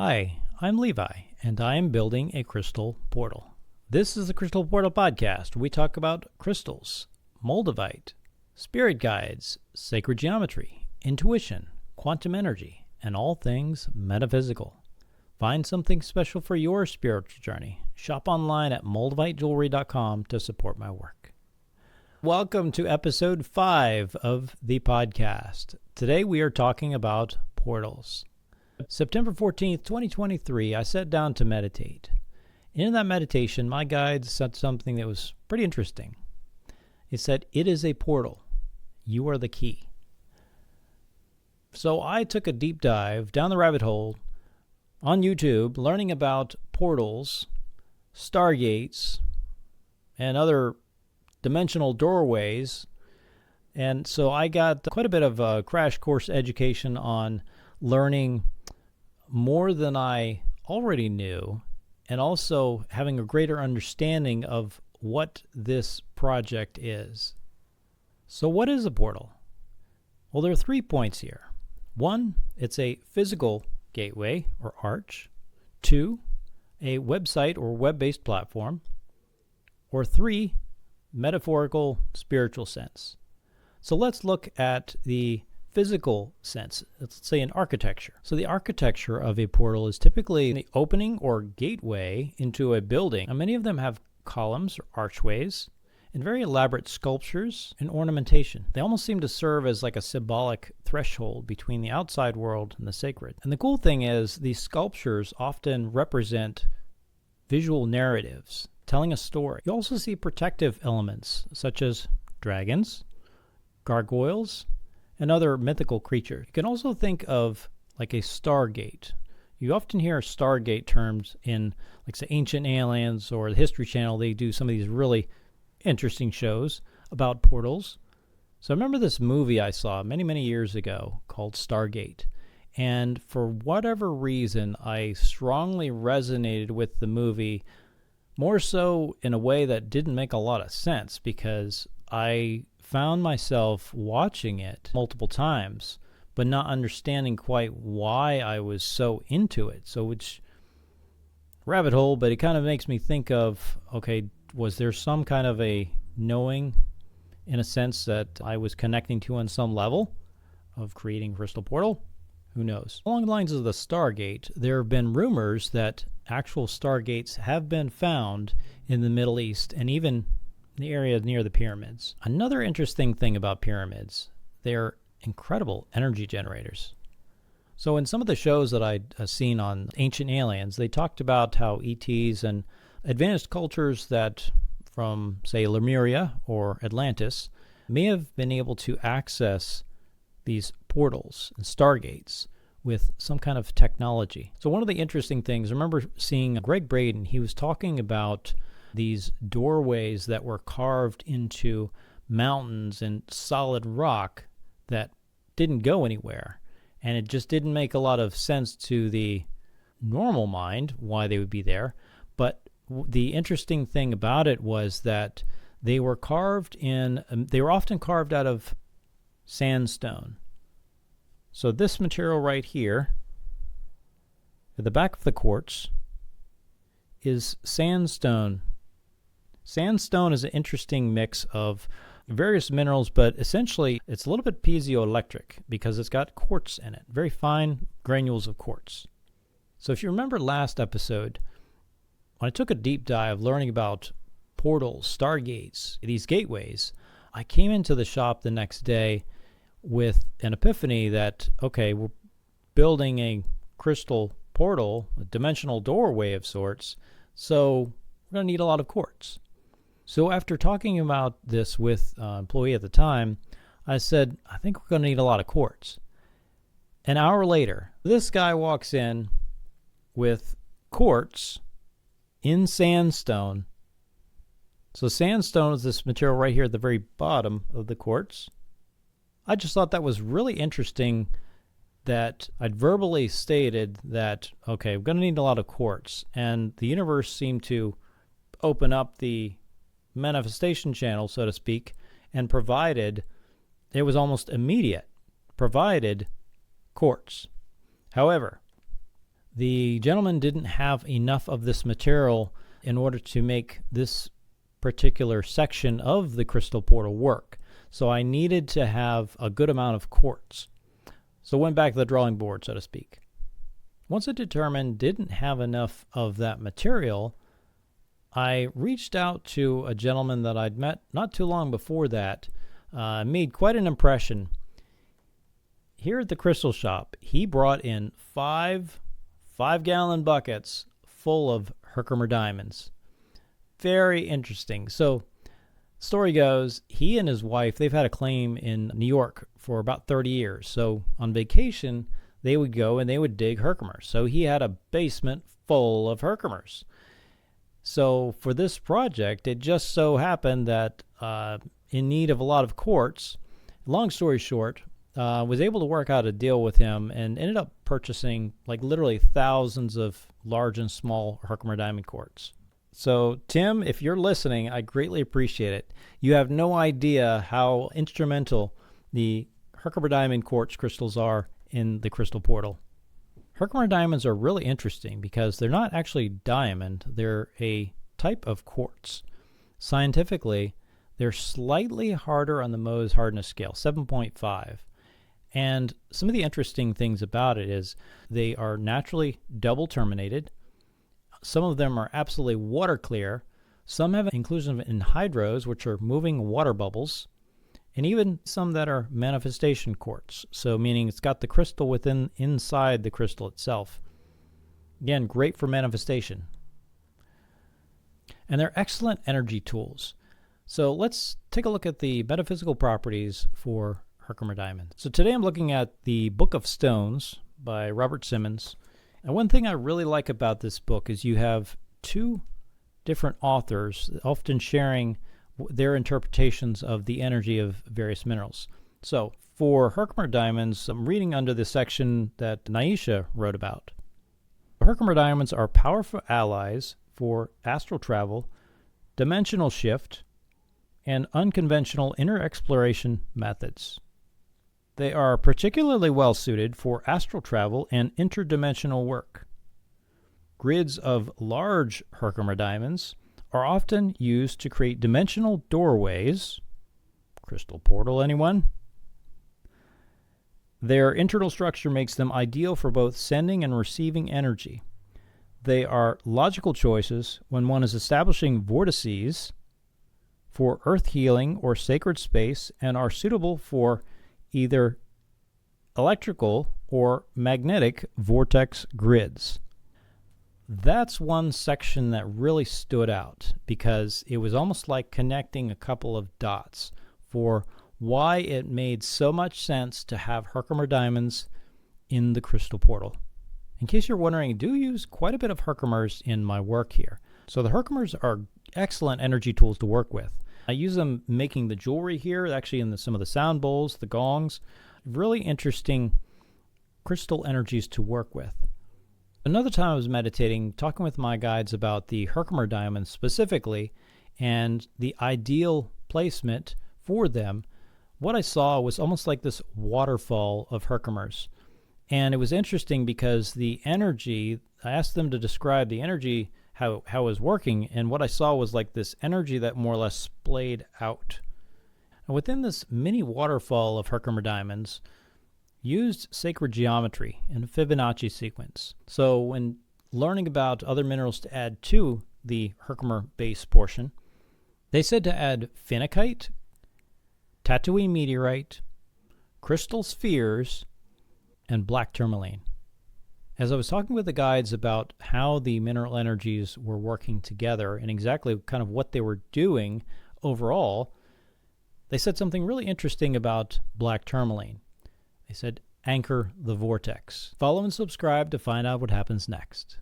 Hi, I'm Levi, and I am building a crystal portal. This is the Crystal Portal Podcast, where we talk about crystals, moldavite, spirit guides, sacred geometry, intuition, quantum energy, and all things metaphysical. Find something special for your spiritual journey. Shop online at moldavitejewelry.com to support my work. Welcome to episode 5 of the podcast. Today we are talking about portals. September 14th, 2023, I sat down to meditate. In that meditation, my guide said something that was pretty interesting. He said, "It is a portal. You are the key." So I took a deep dive down the rabbit hole on YouTube, learning about portals, stargates, and other dimensional doorways. And so I got quite a bit of a crash course education on learning more than I already knew, and also having a greater understanding of what this project is. So what is a portal? Well, there are 3 points here. 1, it's a physical gateway or arch. 2, a website or web-based platform. Or 3, metaphorical spiritual sense. So let's look at the physical sense. Let's say in architecture. So the architecture of a portal is typically the opening or gateway into a building. Now, many of them have columns or archways and very elaborate sculptures and ornamentation. They almost seem to serve as like a symbolic threshold between the outside world and the sacred. And the cool thing is these sculptures often represent visual narratives, telling a story. You also see protective elements such as dragons, gargoyles, and other mythical creatures. You can also think of like a Stargate. You often hear Stargate terms in, like, say, Ancient Aliens or the History Channel. They do some of these really interesting shows about portals. So I remember this movie I saw many, many years ago called Stargate. And for whatever reason, I strongly resonated with the movie, more so in a way that didn't make a lot of sense, because I found myself watching it multiple times, but not understanding quite why I was so into it. So which rabbit hole, but it kind of makes me think of, okay, was there some kind of a knowing, in a sense, that I was connecting to on some level of creating Crystal Portal? Who knows? Along the lines of the Stargate, there have been rumors that actual Stargates have been found in the Middle East and even the area near the pyramids. Another interesting thing about pyramids, they're incredible energy generators. So in some of the shows that I'd seen on Ancient Aliens, they talked about how ETs and advanced cultures that from, say, Lemuria or Atlantis may have been able to access these portals and stargates with some kind of technology. So one of the interesting things, I remember seeing Greg Braden, he was talking about these doorways that were carved into mountains and solid rock that didn't go anywhere. And it just didn't make a lot of sense to the normal mind why they would be there. But the interesting thing about it was that they were often carved out of sandstone. So this material right here, at the back of the quartz, is sandstone. Sandstone is an interesting mix of various minerals, but essentially it's a little bit piezoelectric because it's got quartz in it, very fine granules of quartz. So if you remember last episode, when I took a deep dive learning about portals, stargates, these gateways, I came into the shop the next day with an epiphany that, okay, we're building a crystal portal, a dimensional doorway of sorts, so we're going to need a lot of quartz. So after talking about this with an employee at the time, I said, I think we're going to need a lot of quartz. An hour later, this guy walks in with quartz in sandstone. So sandstone is this material right here at the very bottom of the quartz. I just thought that was really interesting that I'd verbally stated that, okay, we're going to need a lot of quartz. And the universe seemed to open up the manifestation channel, so to speak, and provided, it was almost immediate, provided quartz. However, The gentleman didn't have enough of this material in order to make this particular section of the crystal portal work. So I needed to have a good amount of quartz. So went back to the drawing board, so to speak. Once I determined didn't have enough of that material, I reached out to a gentleman that I'd met not too long before that. Made quite an impression. Here at the crystal shop, he brought in five-gallon buckets full of Herkimer diamonds. Very interesting. So, story goes, he and his wife, they've had a claim in New York for about 30 years. So, on vacation, they would go and they would dig Herkimers. So, he had a basement full of Herkimers. So, for this project, it just so happened that in need of a lot of quartz, long story short, was able to work out a deal with him and ended up purchasing like literally thousands of large and small Herkimer diamond quartz. So, Tim, if you're listening, I greatly appreciate it. You have no idea how instrumental the Herkimer diamond quartz crystals are in the crystal portal. Herkimer diamonds are really interesting because they're not actually diamond. They're a type of quartz. Scientifically, they're slightly harder on the Mohs hardness scale, 7.5. And some of the interesting things about it is they are naturally double-terminated. Some of them are absolutely water clear. Some have inclusion in hydros, which are moving water bubbles, and even some that are manifestation quartz, so meaning it's got the crystal inside the crystal itself. Again, great for manifestation. And they're excellent energy tools. So let's take a look at the metaphysical properties for Herkimer diamond. So today I'm looking at the Book of Stones by Robert Simmons. And one thing I really like about this book is you have two different authors often sharing their interpretations of the energy of various minerals. So for Herkimer diamonds, I'm reading under the section that Naisha wrote about. Herkimer diamonds are powerful allies for astral travel, dimensional shift, and unconventional inner exploration methods. They are particularly well suited for astral travel and interdimensional work. Grids of large Herkimer diamonds are often used to create dimensional doorways. Crystal portal, anyone? Their internal structure makes them ideal for both sending and receiving energy. They are logical choices when one is establishing vortices for earth healing or sacred space and are suitable for either electrical or magnetic vortex grids. That's one section that really stood out because it was almost like connecting a couple of dots for why it made so much sense to have Herkimer diamonds in the crystal portal. In case you're wondering, I do use quite a bit of Herkimers in my work here. So the Herkimers are excellent energy tools to work with. I use them making the jewelry here, actually in some of the sound bowls, the gongs. Really interesting crystal energies to work with. Another time I was meditating, talking with my guides about the Herkimer diamonds specifically and the ideal placement for them. What I saw was almost like this waterfall of Herkimers. And it was interesting because the energy, I asked them to describe the energy, how it was working, and what I saw was like this energy that more or less splayed out. And within this mini waterfall of Herkimer diamonds, used sacred geometry in a Fibonacci sequence. So when learning about other minerals to add to the Herkimer base portion, they said to add phenakite, Tatahouine meteorite, crystal spheres, and black tourmaline. As I was talking with the guides about how the mineral energies were working together and exactly kind of what they were doing overall, they said something really interesting about black tourmaline. They said, anchor the vortex. Follow and subscribe to find out what happens next.